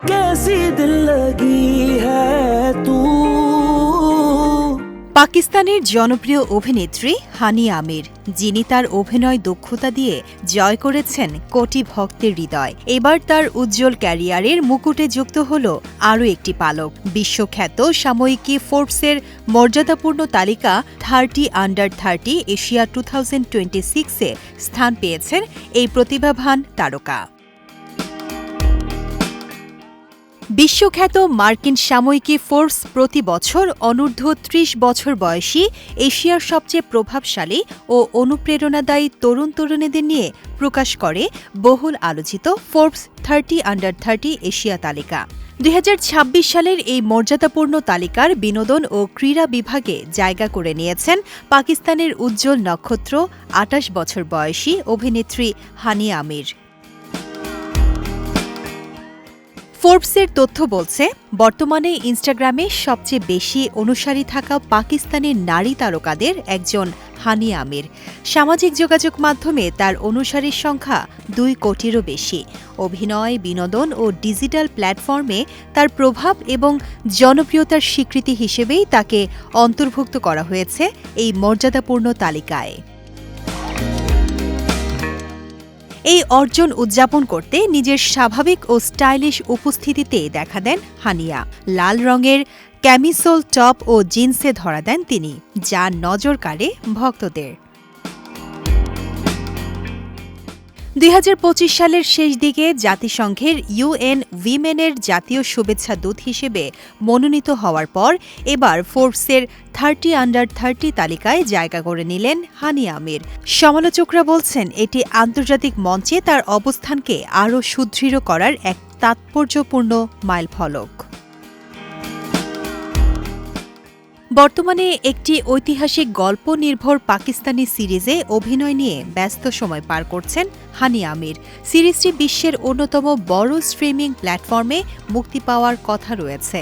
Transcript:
कैसी दिल लगी है तू। পাকিস্তানের জনপ্রিয় অভিনেত্রী হানিয়া আমির, যিনি তার অভিনয় দক্ষতা দিয়ে জয় করেছেন কোটি ভক্তের হৃদয়। এবার তার উজ্জ্বল ক্যারিয়ারের মুকুটে যুক্ত হল আরও একটি পালক। বিশ্বখ্যাত সাময়িকী ফোর্বসের মর্যাদাপূর্ণ তালিকা 30 আন্ডার 30 এশিয়া 2026-এ স্থান পেয়েছেন এই প্রতিভাবান তারকা। বিশ্বখ্যাত মার্কিন সাময়িকী ফোর্বস প্রতি বছর অনূর্ধ্ব ৩০ বছর বয়সী এশিয়ার সবচেয়ে প্রভাবশালী ও অনুপ্রেরণাদায়ী তরুণ তরুণীদের নিয়ে প্রকাশ করে বহুল আলোচিত ফোর্বস 30 আন্ডার 30 এশিয়া তালিকা। ২০২৬ সালের এই মর্যাদাপূর্ণ তালিকার বিনোদন ও ক্রীড়া বিভাগে জায়গা করে নিয়েছেন পাকিস্তানের উজ্জ্বল নক্ষত্র ২৮ বছর বয়সী অভিনেত্রী হানিয়া আমির। ফোর্বসের তথ্য বলছে, বর্তমানে ইনস্টাগ্রামে সবচেয়ে বেশি অনুসারী থাকা পাকিস্তানের নারী তারকাদের একজন হানিয়া আমির। সামাজিক যোগাযোগ মাধ্যমে তার অনুসারীর সংখ্যা ২ কোটিরও বেশি। অভিনয়, বিনোদন ও ডিজিটাল প্ল্যাটফর্মে তার প্রভাব এবং জনপ্রিয়তার স্বীকৃতি হিসেবেই তাকে অন্তর্ভুক্ত করা হয়েছে এই মর্যাদাপূর্ণ তালিকায়। এই অর্জন উদযাপন করতে নিজের স্বাভাবিক ও স্টাইলিশ উপস্থিতিতে দেখা দেন হানিয়া। লাল রঙের ক্যামিসোল টপ ও জিন্সে ধরা দেন তিনি, যা নজর কাড়ে ভক্তদের। ২০২৫ সালের শেষ দিকে জাতিসংঘের ইউএন উইমেনের জাতীয় শুভেচ্ছা দূত হিসেবে মনোনীত হওয়ার পর এবার ফোর্বসের 30 আন্ডার 30 তালিকায় জায়গা করে নিলেন হানিয়া আমির। সমালোচকরা বলছেন, এটি আন্তর্জাতিক মঞ্চে তার অবস্থানকে আরও সুদৃঢ় করার এক তাৎপর্যপূর্ণ মাইলফলক। বর্তমানে একটি ঐতিহাসিক গল্প নির্ভর পাকিস্তানি সিরিজে অভিনয় নিয়ে ব্যস্ত সময় পার করছেন হানিয়া আমির। সিরিজটি বিশ্বের অন্যতম বড় স্ট্রিমিং প্ল্যাটফর্মে মুক্তি পাওয়ার কথা রয়েছে।